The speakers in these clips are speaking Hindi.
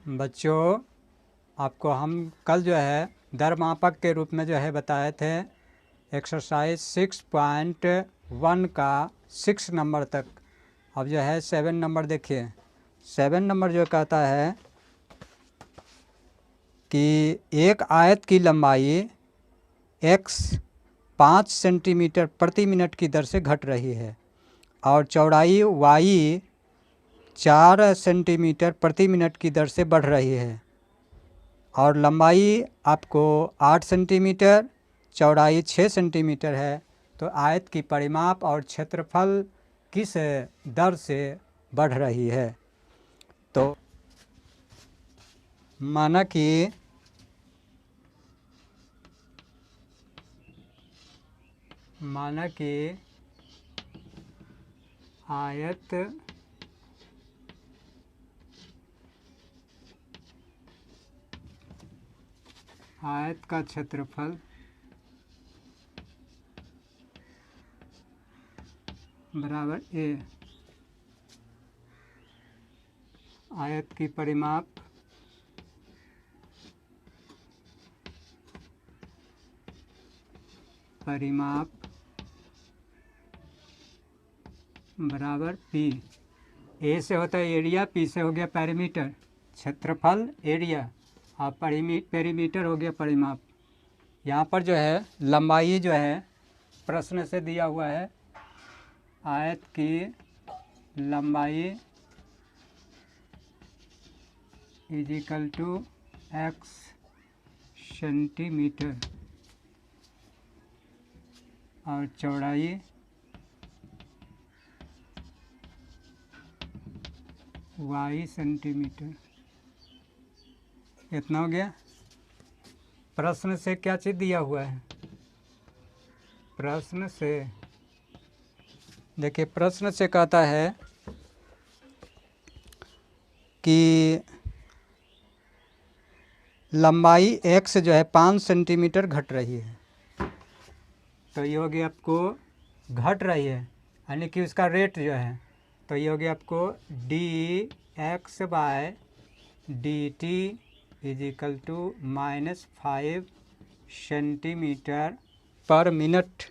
बच्चों, आपको हम कल जो है दरमापक के रूप में जो है बताए थे एक्सरसाइज 6.1 का 6 नंबर तक। अब जो है 7 नंबर देखिए। 7 नंबर जो कहता है कि एक आयत की लंबाई x 5 सेंटीमीटर प्रति मिनट की दर से घट रही है और चौड़ाई y 4 सेंटीमीटर प्रति मिनट की दर से बढ़ रही है और लंबाई आपको 8 सेंटीमीटर, चौड़ाई 6 सेंटीमीटर है। तो आयत की परिमाप और क्षेत्रफल किस दर से बढ़ रही है? तो माना कि आयत का क्षेत्रफल बराबर a, आयत की परिमाप बराबर p। a से होता है एरिया, p से हो गया पेरीमीटर, क्षेत्रफल एरिया और पेरीमीटर हो गया परिमाप। यहाँ पर जो है लंबाई जो है प्रश्न से दिया हुआ है, आयत की लंबाई इजिकल टू x सेंटीमीटर और चौड़ाई y सेंटीमीटर। इतना हो गया। प्रश्न से क्या चीज़ दिया हुआ है? प्रश्न से देखिए, प्रश्न से कहता है कि लंबाई x जो है 5 सेंटीमीटर घट रही है। तो ये हो गया आपको घट रही है यानी कि उसका रेट जो है, तो ये हो गया आपको dx/dt is equal to -5 centimetre per minute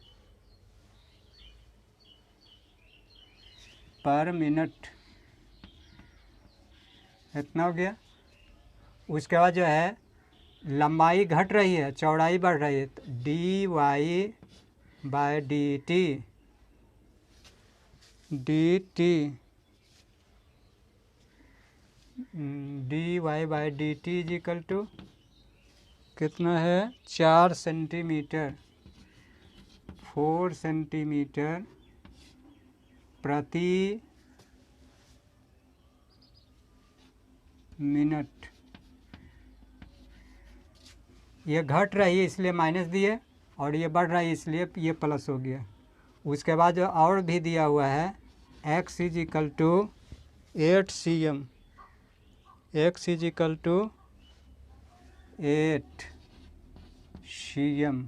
इतना हो गया। उसके बाद जो है लंबाई घट रही है, चौड़ाई बढ़ रही है, तो dy/dt इजिकल टू कितना है? 4 सेंटीमीटर 4 सेंटीमीटर प्रति मिनट। ये घट रही है इसलिए माइनस दिए और ये बढ़ रही है इसलिए ये प्लस हो गया। उसके बाद जो और भी दिया हुआ है x is equal to 8 cm, x is equal to 8 cm,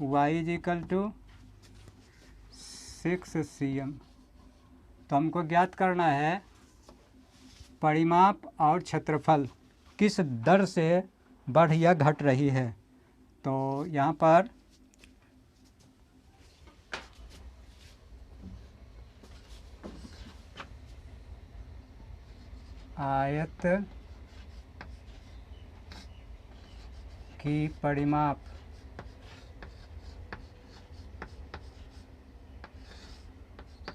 y is equal to 6 cm। तो हमको ज्ञात करना है परिमाप और क्षेत्रफल किस दर से बढ़ या घट रही है। तो यहाँ पर आयत की परिमाप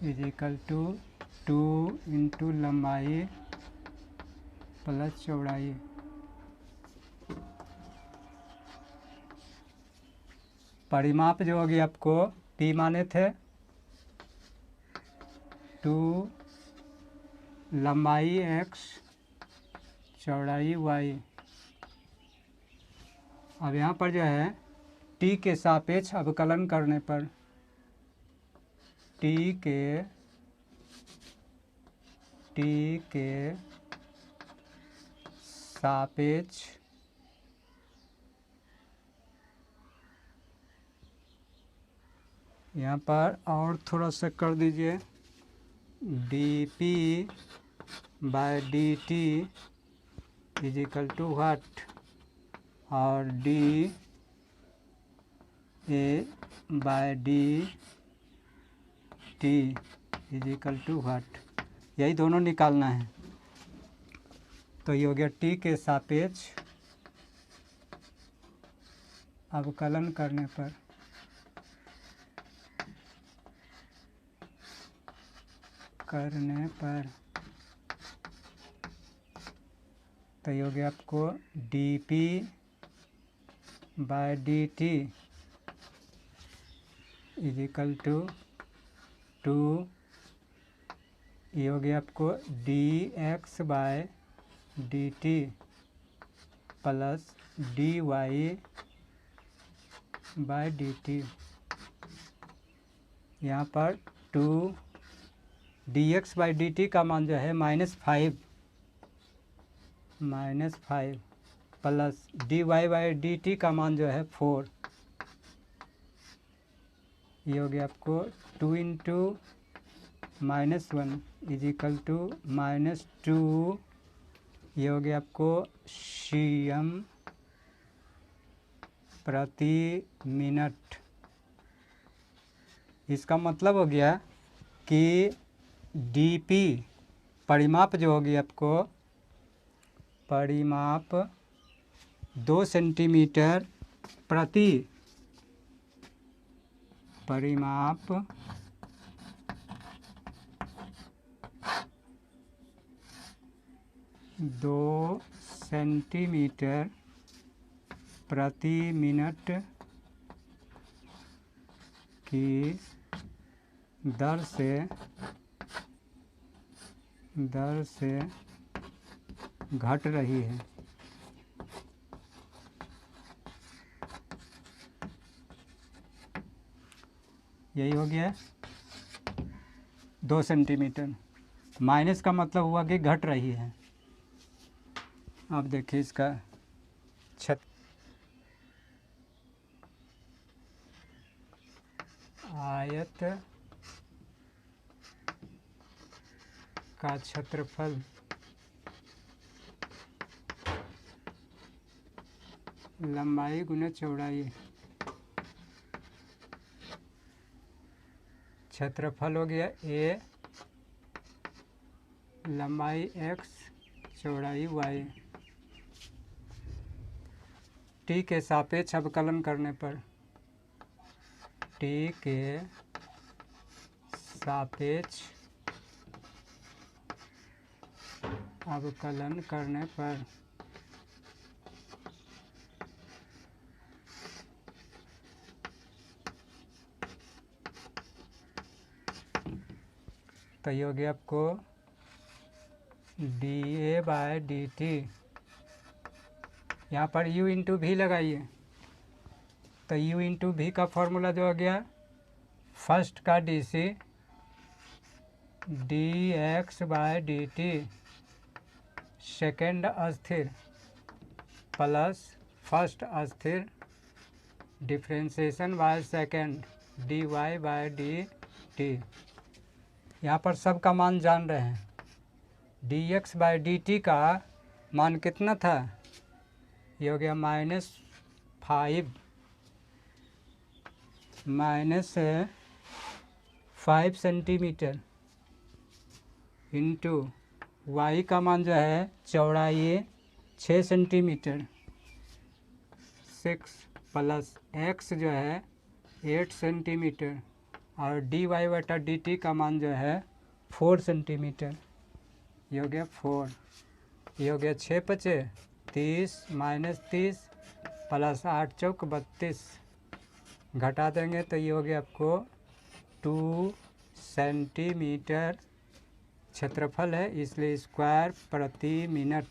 इजिकल टू 2 इंटू लंबाई प्लस चौड़ाई। परिमाप जो होगी आपको p माने थे 2, लंबाई x, चौड़ाई y। अब यहाँ पर जो है t के सापेक्ष अवकलन करने पर t के सापेक्ष यहाँ पर और थोड़ा सा कर दीजिए dp/dt is equal to what, और D A by D T is equal to what, यही दोनों निकालना है। तो ये हो गया टी के सापेक्ष अवकलन करने पर तो ये हो गया आपको D P by D T is equal to 2, ये हो गया आपको D X by D T plus D Y by D T. यहाँ पर 2 D X by D T का मान जो है -5 plus D Y by D T का मान जो है 4, ये हो गया आपको 2 इंटू -1 इज इक्वल टू -2, ये हो गया आपको cm प्रति मिनट। इसका मतलब हो गया कि dp परिमाप जो होगी आपको, परिमाप 2 सेंटीमीटर प्रति, परिमाप 2 सेंटीमीटर प्रति मिनट की दर से घट रही है। यही हो गया 2 सेंटीमीटर। माइनस का मतलब हुआ कि घट रही है। अब देखिए इसका छत आयत का क्षेत्रफल लंबाई गुना चौड़ाई, क्षेत्रफल हो गया a, लंबाई x, चौड़ाई y, t के सापेक्ष अवकलन करने पर, t के सापेक्ष अवकलन करने पर तो ये हो गया आपको D A by D T, यहाँ पर u इंटू भी लगाइए। तो u इंटू भी का फॉर्मूला जो हो गया, फर्स्ट का D C D X by D T, second अस्थिर प्लस फर्स्ट अस्थिर, differentiation by second D Y by D T. यहाँ पर सब का मान जान रहे हैं। D X by D T का मान कितना था, ये हो गया -5 सेंटीमीटर इंटू वाई का मान जो है चौड़ाई 6 सेंटीमीटर 6 प्लस एक्स जो है 8 सेंटीमीटर और डी वाई बटा डी टी का मान जो है 4 सेंटीमीटर। ये हो गया 4, ये हो गया 6 पचे 30 -30 प्लस 8 चौक 32, घटा देंगे तो ये हो गया आपको 2 सेंटीमीटर क्षेत्रफल है, इसलिए स्क्वायर प्रति मिनट।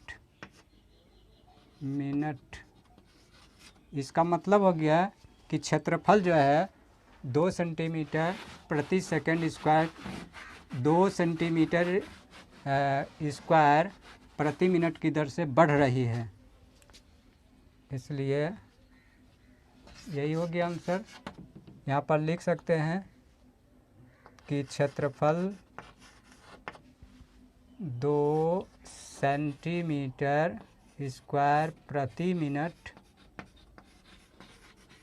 इसका मतलब हो गया कि क्षेत्रफल जो है 2 सेंटीमीटर प्रति सेकंड स्क्वायर, 2 सेंटीमीटर स्क्वायर प्रति मिनट की दर से बढ़ रही है। इसलिए यही हो गया आंसर। यहाँ पर लिख सकते हैं कि क्षेत्रफल 2 सेंटीमीटर स्क्वायर प्रति मिनट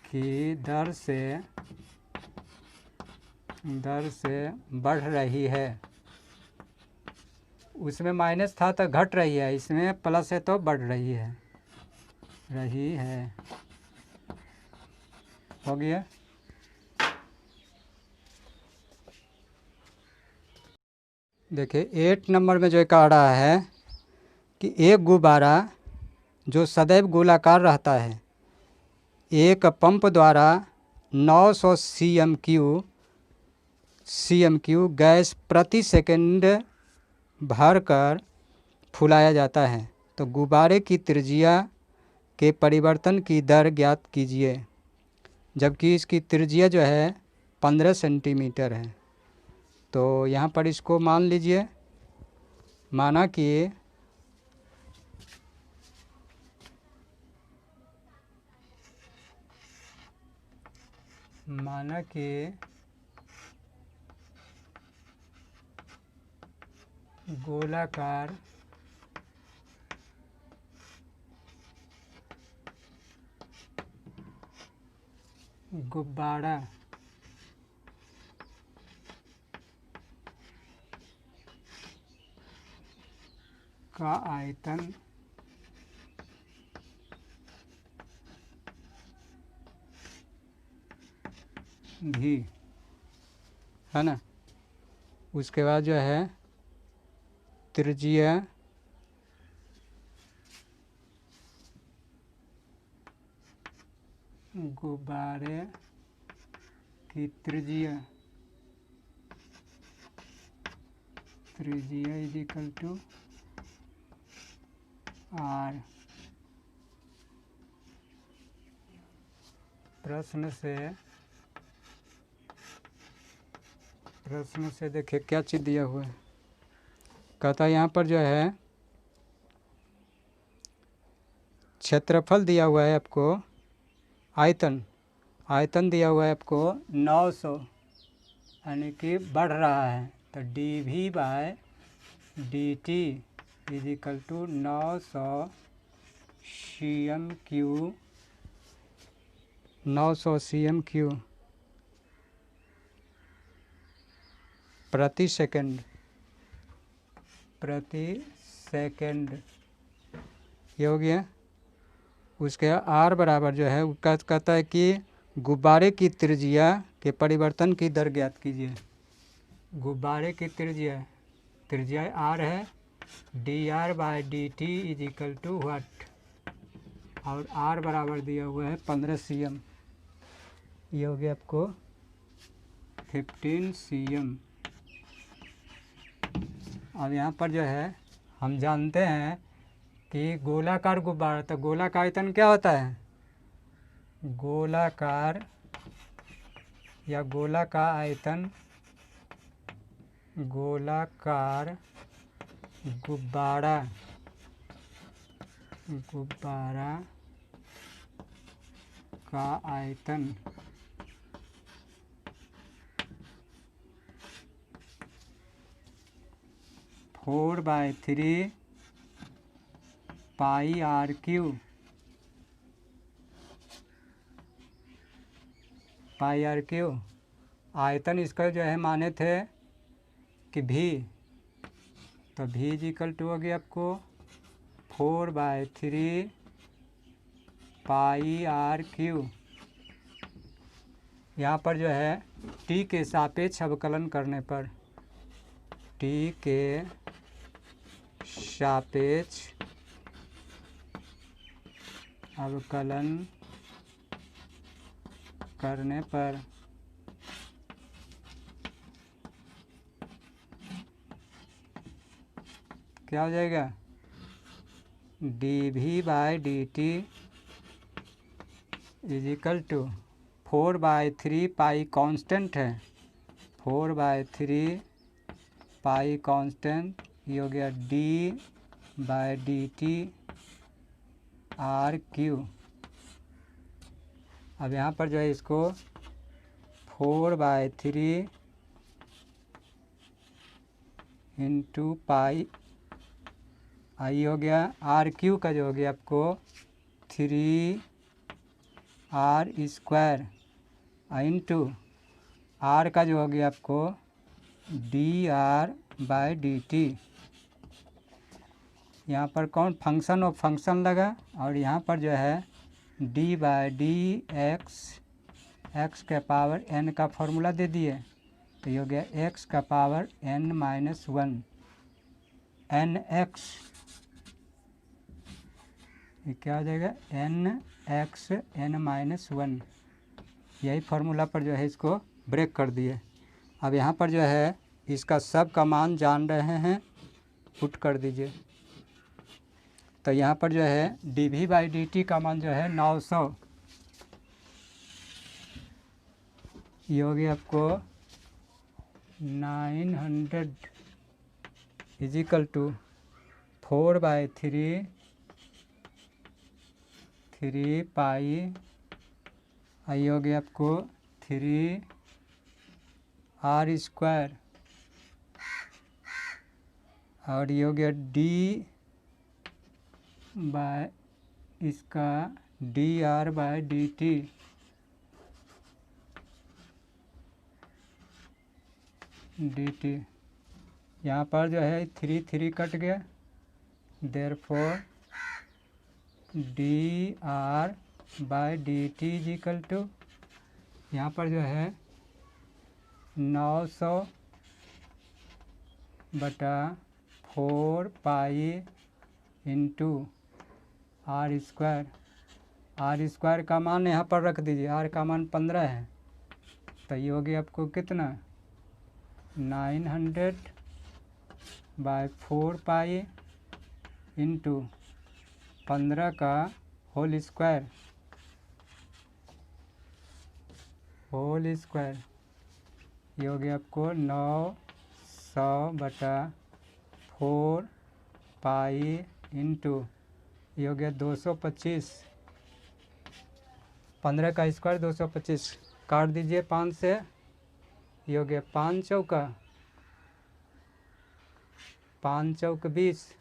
की दर से बढ़ रही है। उसमें माइनस था तो घट रही है, इसमें प्लस है तो बढ़ रही है। हो गया। देखिए 8 नंबर में जो एक आ रहा है कि एक गुब्बारा जो सदैव गोलाकार रहता है, एक पंप द्वारा 900 cm³ गैस प्रति सेकंड भरकर फुलाया जाता है, तो गुब्बारे की त्रिज्या के परिवर्तन की दर ज्ञात कीजिए। जबकि इसकी त्रिज्या जो है 15 सेंटीमीटर है। तो यहाँ पर इसको मान लीजिए, माना कि गोलाकार गुब्बारा का आयतन भी है ना। उसके बाद जो है त्रिज्या गुब्बारे की त्रिज्या इज इक्वल टू R। प्रश्न से देखिए क्या चीज़ दिया हुआ है। कहता है यहाँ पर जो है क्षेत्रफल दिया हुआ है आपको, आयतन दिया हुआ है आपको 900, यानी कि बढ़ रहा है, तो dV/dt is equal to 900 cm³ प्रति सेकंड। ये हो गया। उसके R बराबर जो है कहता है कि गुब्बारे की त्रिज्या के परिवर्तन की दर ज्ञात कीजिए। गुब्बारे की त्रिज्या R है, dR/dt is equal to what, और R बराबर दिया हुआ है 15 cm। ये हो गया आपको 15 cm। अब यहाँ पर जो है हम जानते हैं कि गोलाकार गुब्बारा, तो गोला का आयतन क्या होता है? गोलाकार या गोला का आयतन, गोलाकार गुब्बारा का आयतन four by three pi R³ आयतन इसका जो है माने थे कि V, तो V इज इक्वल टू हो गया आपको 4/3 पाई R³। यहाँ पर जो है T के सापेक्ष अवकलन करने पर, T के सापेक्ष अवकलन करने पर क्या हो जाएगा? dV/dt is equal to 4/3 pi constant है, 4/3 पाई कांस्टेंट, ये हो गया d/dt R³। अब यहाँ पर जो है इसको 4/3 इंटू पाई आई हो गया आर क्यू का जो हो गया आपको 3r² इंटू आर का जो हो गया आपको dr/dt। यहाँ पर कौन फंक्शन ऑफ फंक्शन लगा और यहाँ पर जो है d/dx x के पावर n का फॉर्मूला दे दिए, तो ये हो गया x का पावर n-1 nx, ये क्या हो जाएगा nx n-1। यही फार्मूला पर जो है इसको ब्रेक कर दिए। अब यहाँ पर जो है इसका सब का मान जान रहे हैं, पुट कर दीजिए। तो यहाँ पर जो है dv/dt का मान जो है 900, ये हो गया आपको 900 = 4/3 पाई, ये हो गया आपको 3r², और ये हो गया इसका dr/dt, यहाँ पर जो है 3 कट गया, देयरफॉर dr/dt = यहाँ पर जो है 900/4 पाई इंटू r² का मान यहाँ पर रख दीजिए, r का मान 15 है, तो ये हो गया आपको कितना 900/4 पाई इंटू 15 का होल स्क्वायर, ये हो गया आपको 900/4 पाई इंटू, ये हो गया 225, 15 का स्क्वायर 225, काट दीजिए 5 से, ये हो गया 5 चौका 20,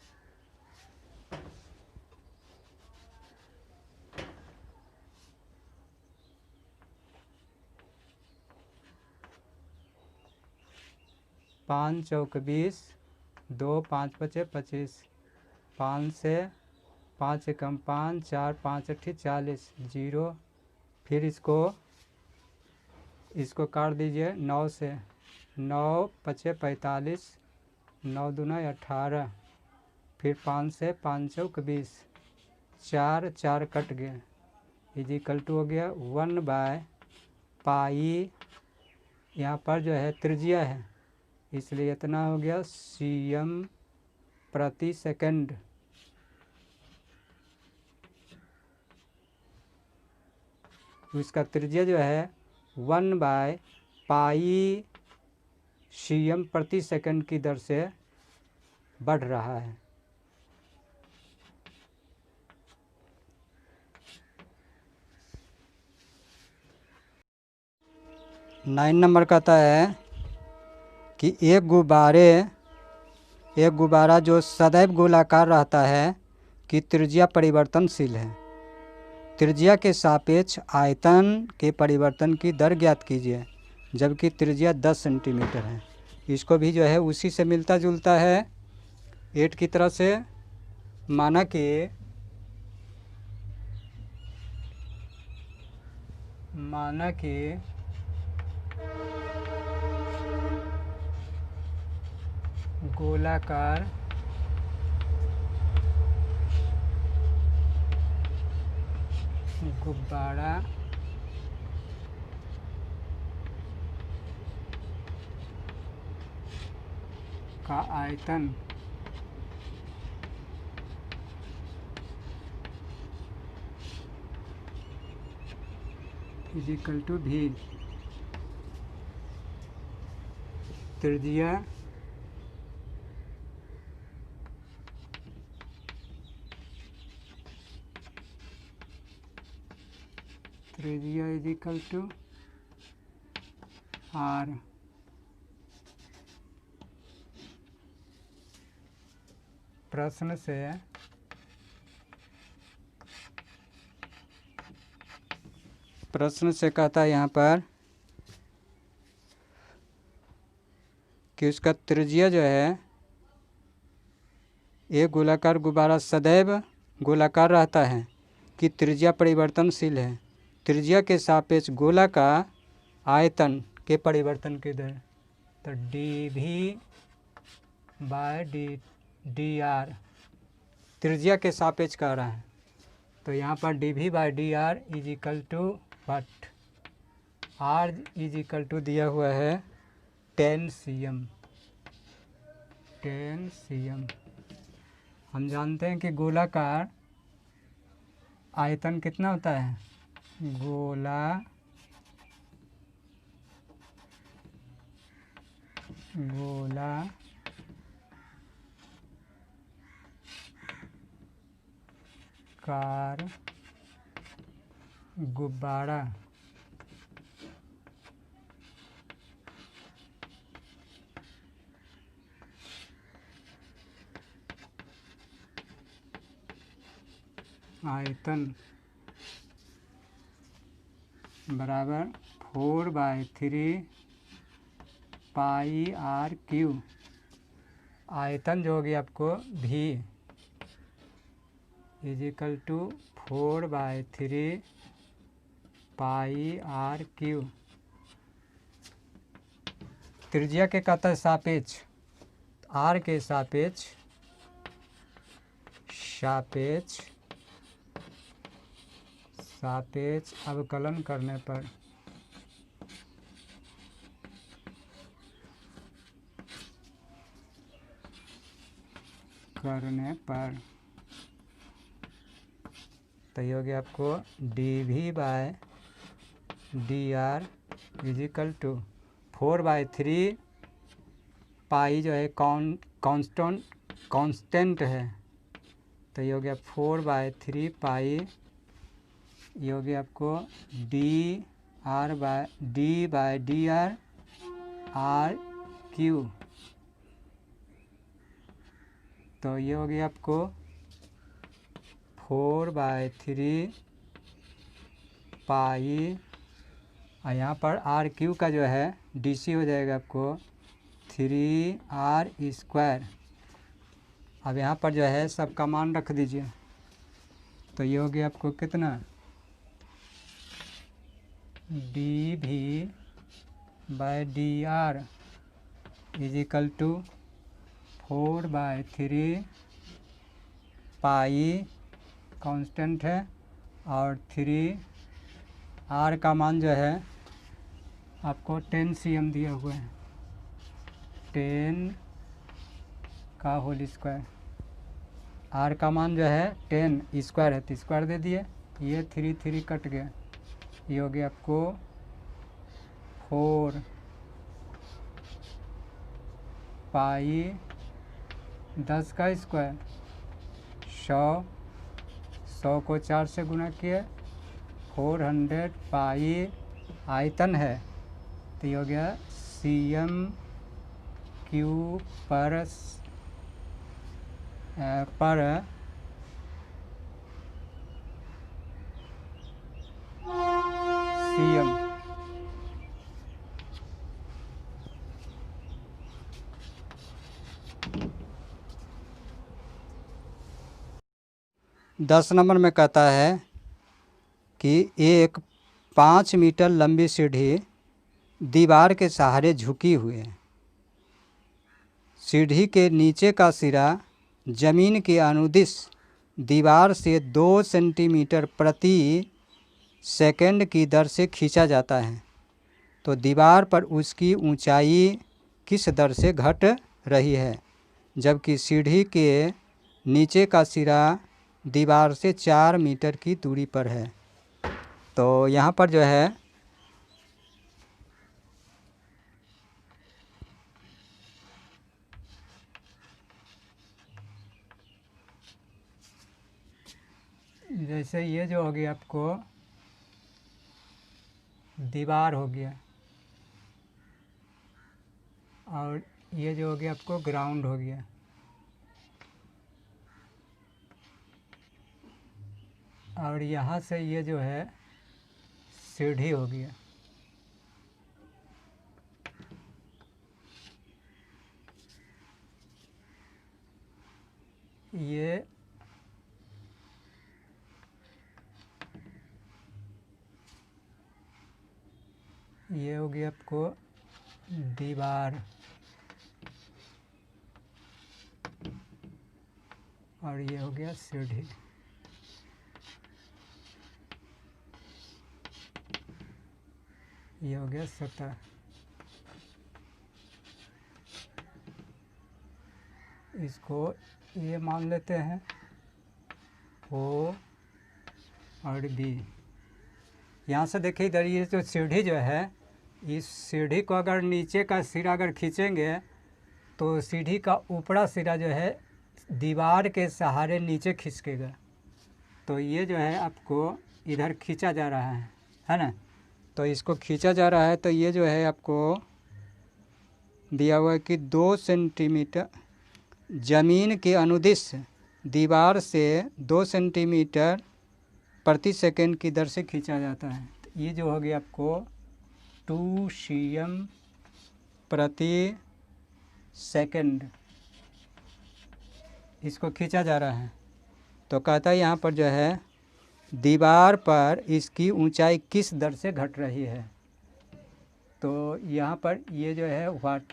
5 चौक 20, 2 5 5 25, 5 से 5 एकम 5, 4 5 8 40, 0, फिर इसको काट दीजिए 9 से, 9 5 45, 9 दूना 18, फिर 5 से 5 चौक 20, 4 कट गया, = हो गया 1/पाई, यहाँ पर जो है त्रिज्या है इसलिए इतना हो गया cm/सेकंड। इसका त्रिज्या जो है 1/पाई cm/सेकंड की दर से बढ़ रहा है। नाइन नंबर कहता है कि एक गुब्बारा जो सदैव गोलाकार रहता है कि त्रिज्या परिवर्तनशील है, त्रिज्या के सापेक्ष आयतन के परिवर्तन की दर ज्ञात कीजिए, जबकि त्रिज्या 10 सेंटीमीटर है। इसको भी जो है उसी से मिलता जुलता है 8 की तरह से। माना कि गोलाकार गुब्बारा का आयतन = v, त्रिज्या = r। प्रश्न से कहता है यहाँ पर कि उसका त्रिज्या जो है, एक गोलाकार गुब्बारा सदैव गोलाकार रहता है कि त्रिज्या परिवर्तनशील है। त्रिज्या के सापेक्ष गोला का आयतन के परिवर्तन की दर, तो dV/dr त्रिज्या के सापेक्ष कह रहा है। तो यहाँ पर dV/dr is equal to what, r is equal to दिया हुआ है 10 cm। हम जानते हैं कि गोलाकार आयतन कितना होता है, गोलाकार गुब्बारा आयतन बराबर 4/3 πr3। आयतन जो होगी आपको V is equal to 4/3 πr3। त्रिज्या के कहता है सापेक्ष, r के सापेक्ष अवकलन करने पर तो ये हो गया आपको dV/dr इज इक्वल टू 4/3 पाई जो है कांस्टेंट है, तो ये हो गया 4/3 पाई, ये हो गया आपको dV/dr r3। तो ये हो गया आपको 4/3 पाई, और यहाँ पर r3 का जो है DC हो जाएगा आपको 3r²। अब यहाँ पर जो है सबका मान रख दीजिए, तो ये हो गया आपको कितना, dV/dr is equal to 4/3 pi constant है, और 3r का मान जो है आपको 10 cm दिया हुआ है, 10 का होल स्क्वायर। r का मान जो है 10 स्क्वायर है, तो स्क्वायर दे दिए, ये 3 कट गया, ये हो गया आपको 4 पाई 10 का स्क्वायर 100 को 4 से गुना किए 400 पाई आयतन है, तो ये हो गया cm³ पर cm। 10 नंबर में कहता है कि एक 5 मीटर लंबी सीढ़ी दीवार के सहारे झुकी हुई है। सीढ़ी के नीचे का सिरा जमीन के अनुदिश दीवार से 2 सेंटीमीटर प्रति सेकंड की दर से खींचा जाता है, तो दीवार पर उसकी ऊंचाई किस दर से घट रही है, जबकि सीढ़ी के नीचे का सिरा दीवार से 4 मीटर की दूरी पर है। तो यहाँ पर जो है जैसे ये जो हो गया आपको दीवार हो गया, और ये जो हो गया आपको ग्राउंड हो गया। और यहाँ से ये जो है सीढ़ी हो गया। ये हो गया आपको दीवार, और ये हो गया सीढ़ी। ये हो गया सतह। इसको ये मान लेते हैं ओ और बी। यहाँ से देखिए इधर ये जो सीढ़ी जो है, इस सीढ़ी को अगर नीचे का सिरा अगर खींचेंगे तो सीढ़ी का ऊपरा सिरा जो है दीवार के सहारे नीचे खिसकेगा। तो ये जो है आपको इधर खींचा जा रहा है ना। तो इसको खींचा जा रहा है तो ये जो है आपको दिया हुआ है कि 2 सेंटीमीटर ज़मीन के अनुदिश दीवार से 2 सेंटीमीटर प्रति सेकंड की दर से खींचा जाता है। तो ये जो हो गया आपको 2 cm प्रति सेकंड इसको खींचा जा रहा है। तो कहता है यहाँ पर जो है दीवार पर इसकी ऊंचाई किस दर से घट रही है। तो यहाँ पर ये जो है वाट,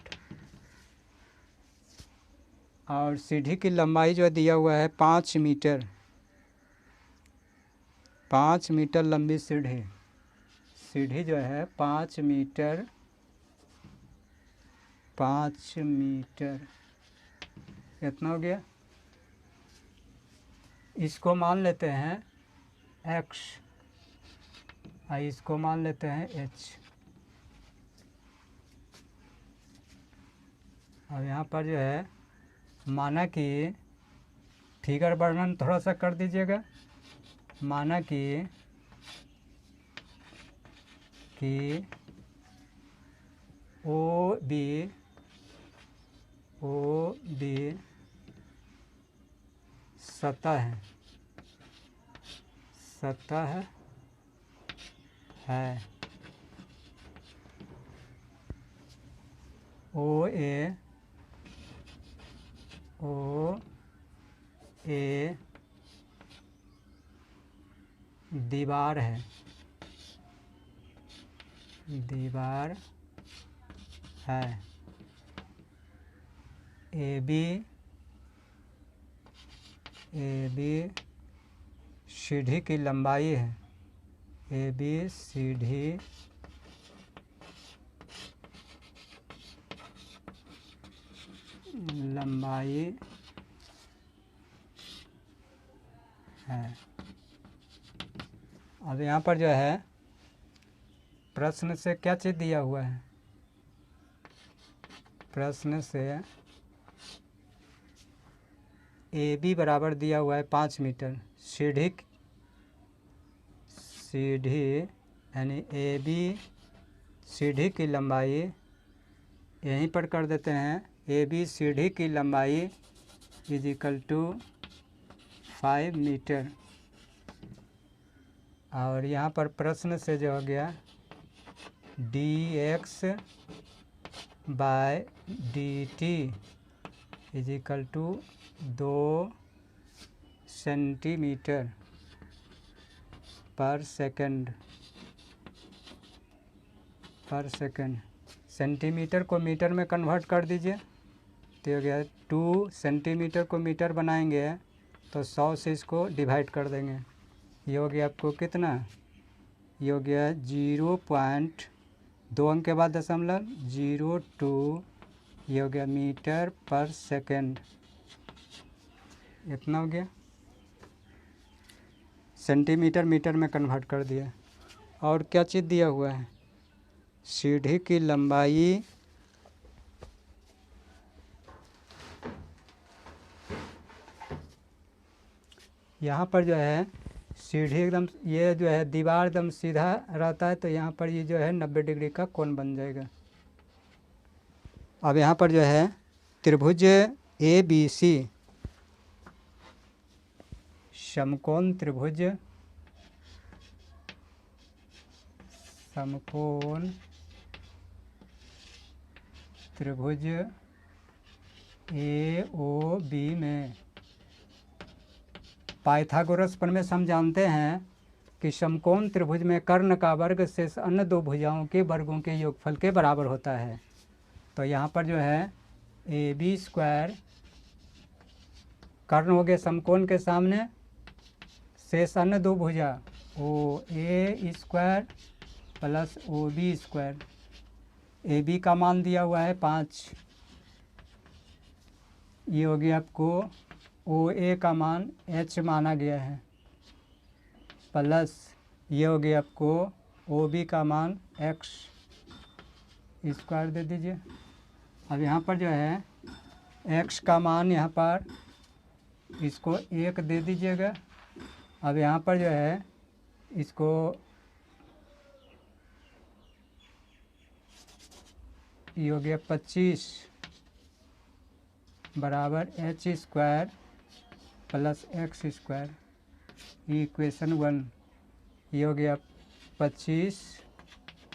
और सीढ़ी की लंबाई जो दिया हुआ है 5 मीटर, 5 मीटर लंबी सीढ़ी। सीढ़ी जो है 5 मीटर, 5 मीटर कितना हो गया। इसको मान लेते हैं x और इसको मान लेते हैं h। अब यहाँ पर जो है माना कि फिगर वर्णन थोड़ा सा कर दीजिएगा। माना कि ओ बी सतह है। ओ ए दीवार है, ए बी सीढ़ी की लंबाई है, ए बी सीढ़ी लंबाई है। अब यहाँ पर जो है प्रश्न से क्या चीज़ दिया हुआ है। प्रश्न से ए बी बराबर दिया हुआ है 5 मीटर। सीढ़ी यानी ए बी सीढ़ी की लंबाई यहीं पर कर देते हैं। ए बी सीढ़ी की लंबाई = 5 मीटर। और यहाँ पर प्रश्न से जो हो गया dx/dt = 2 सेंटीमीटर पर सेकंड। सेंटीमीटर को मीटर में कन्वर्ट कर दीजिए तो हो गया 2 सेंटीमीटर को मीटर बनाएंगे तो 100 से इसको डिवाइड कर देंगे। ये हो गया आपको कितना, ये हो गया 0.2 अंक के बाद दशमलव 02, ये हो गया मीटर पर सेकंड। इतना हो गया। सेंटीमीटर मीटर में कन्वर्ट कर दिया। और क्या चीज़ दिया हुआ है, सीढ़ी की लंबाई यहाँ पर जो है सीढ़ी एकदम, ये जो है दीवार एकदम सीधा रहता है तो यहाँ पर ये जो है 90 डिग्री का कोण बन जाएगा। अब यहाँ पर जो है त्रिभुज ABC समकोण त्रिभुज समकोण त्रिभुज AOB में पाइथागोरस प्रमेय हम जानते हैं कि समकोण त्रिभुज में कर्ण का वर्ग शेष अन्य दो भुजाओं के वर्गों के योगफल के बराबर होता है। तो यहाँ पर जो है AB² कर्ण हो गए समकोण के सामने, शेष अन्य दो भुजा OA² प्लस OB²। AB का मान दिया हुआ है 5, ये हो गया आपको OA का मान H माना गया है, प्लस ये हो गया आपको OB का मान x² दे दीजिए। अब यहाँ पर जो है x का मान यहाँ पर इसको 1 दे दीजिएगा। अब यहाँ पर जो है इसको ये हो गया 25 बराबर H² प्लस x², इक्वेशन 1। ये हो गया 25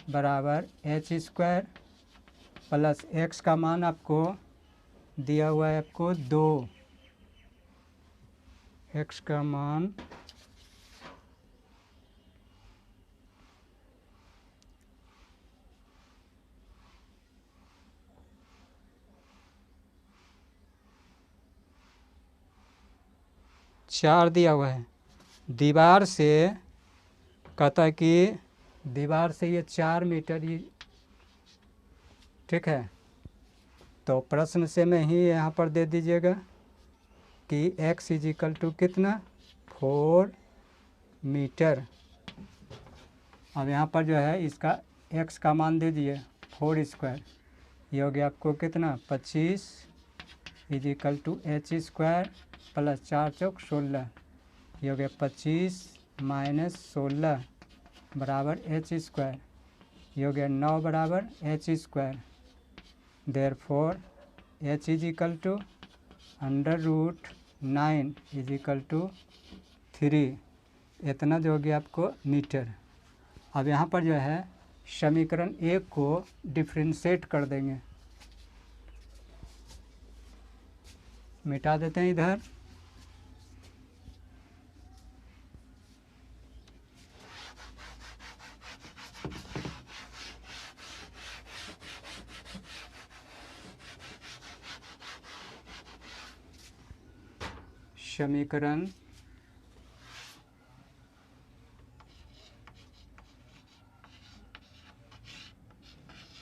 बराबर H² प्लस x का मान आपको दिया हुआ है आपको 2, x का मान 4 दिया हुआ है। दीवार से कहता है कि दीवार से ये 4 मीटर, ये ठीक है। तो प्रश्न से में ही यहाँ पर दे दीजिएगा कि x = कितना 4 मीटर। अब यहाँ पर जो है इसका x का मान दे दिए 4², ये हो गया आपको कितना 25 = H² प्लस 4 चौक 16, ये हो गया 25 माइनस 16 बराबर H², ये हो गया 9 बराबर H²। देयरफॉर H = √9 = 3, इतना जो हो गया आपको मीटर। अब यहाँ पर जो है समीकरण 1 को डिफ्रेंशिएट कर देंगे, मिटा देते हैं इधर। समीकरण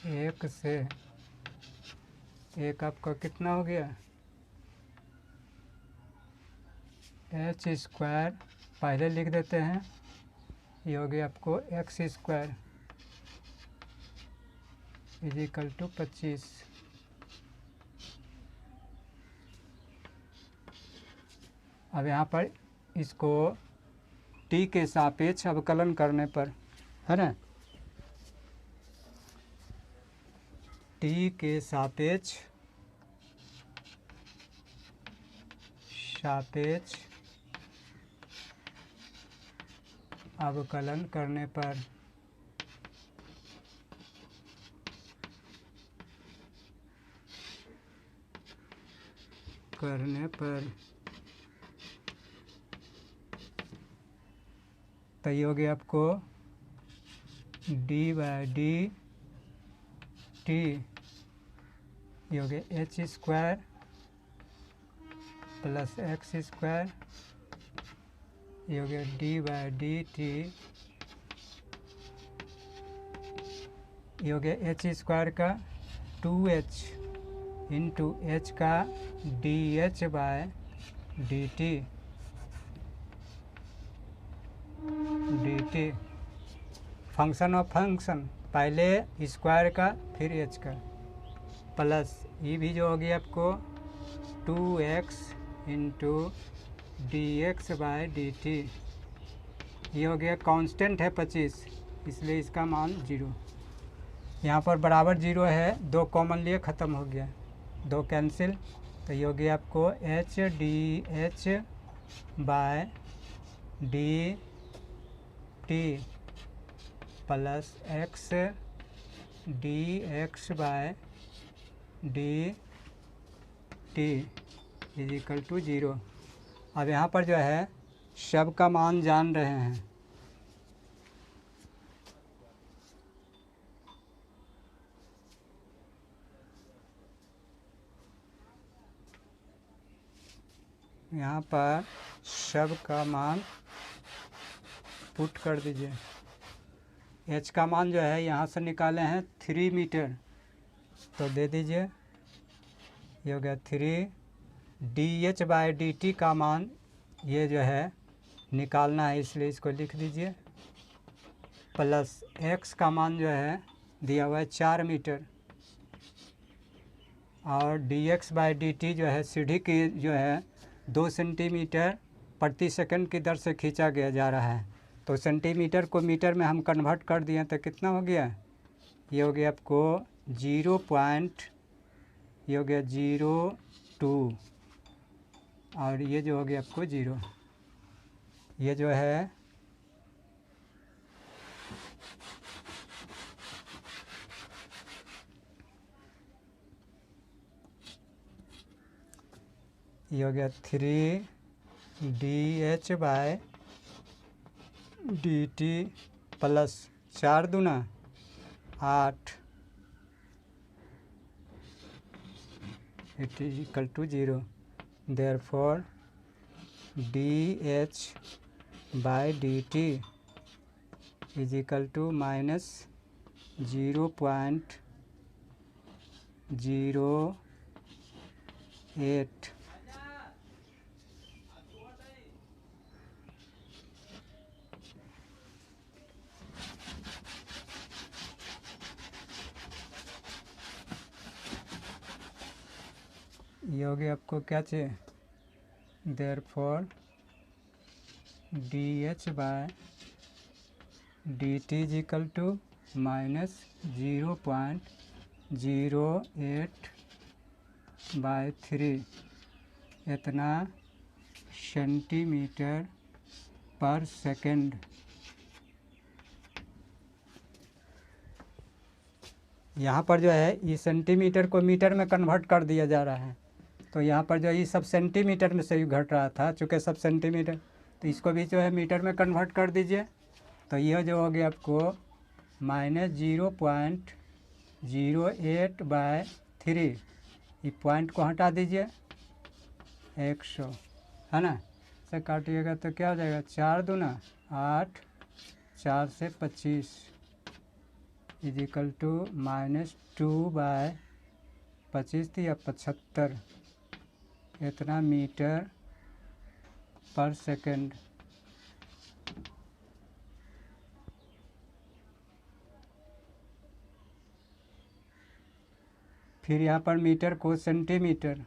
1 से 1 आपका कितना हो गया H² पहले लिख देते हैं, ये हो गया आपको x² = 25। अब यहाँ पर इसको t के सापेक्ष अवकलन करने पर, है ना, t के सापेक्ष अवकलन करने पर तो ये हो गया आपको d/dt, ये हो गया H² प्लस x², ये हो गया d/dt, ये हो गया H² का 2h इंटू h का dh/dt फंक्शन ऑफ फंक्शन, पहले स्क्वायर का फिर h का, प्लस ये भी जो हो गया आपको 2x इंटू dx/dt, ये हो गया कांस्टेंट है 25, इसलिए इसका मान 0। यहाँ पर बराबर 0 है, 2 कॉमन लिए ख़त्म हो गया, 2 कैंसिल, तो ये हो गया आपको h dh/dt plus X D X by D T is equal to 0। अब यहाँ पर जो है सब का मान जान रहे हैं। यहाँ पर सब का मान पुट कर दीजिए। एच का मान जो है यहाँ से निकाले हैं 3 मीटर, तो दे दीजिए, ये हो गया 3। D H by D T का मान ये जो है निकालना है, इसलिए इसको लिख दीजिए। प्लस एक्स का मान जो है दिया हुआ है 4 मीटर, और D X by D T जो है सीढ़ी की जो है 2 सेंटीमीटर प्रति सेकंड की दर से खींचा गया जा रहा है। तो सेंटीमीटर को मीटर में हम कन्वर्ट कर दिए, तो कितना हो गया? ये हो गया आपको 0.02, और ये जो हो गया आपको 0। ये जो है ये हो गया 3 DH बाय DT प्लस 4 दूना 8 it is equal to 0। Therefore DH by DT is equal to minus 0.08। ये हो गया आपको क्या चाहिए? Therefore DH by DT is equal to minus 0.08/3 इतना सेंटीमीटर पर सेकंड। यहाँ पर जो है ये सेंटीमीटर को मीटर में कन्वर्ट कर दिया जा रहा है, तो यहाँ पर जो ये सब सेंटीमीटर में से ही घट रहा था, चूँकि सब सेंटीमीटर, तो इसको भी जो है मीटर में कन्वर्ट कर दीजिए। तो यह जो हो गया आपको माइनस 0.08/3, ये पॉइंट को हटा दीजिए, 100 है ना, से काटिएगा तो क्या हो जाएगा? 4 दूना 8, 4 से 25 इज इक्वल टू -2/25 थी या 75 इतना मीटर पर सेकंड। फिर यहाँ पर मीटर को सेंटीमीटर,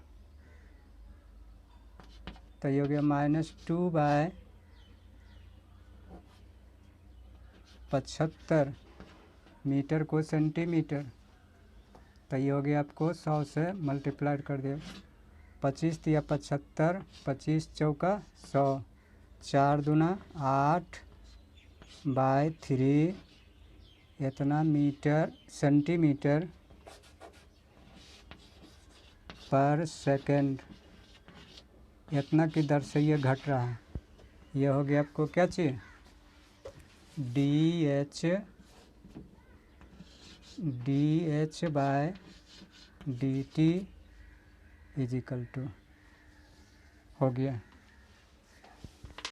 तो ये हो गया -2/75 मीटर को सेंटीमीटर, तो ये हो गया आपको 100 से मल्टीप्लाई कर दिया, 25 या 75, 25 चौका 100, 4 दूना 8/3 इतना मीटर सेंटीमीटर पर सेकंड, इतना की दर से ये घट रहा है। ये हो गया आपको क्या चाहिए? DH by DT is equal to हो गया।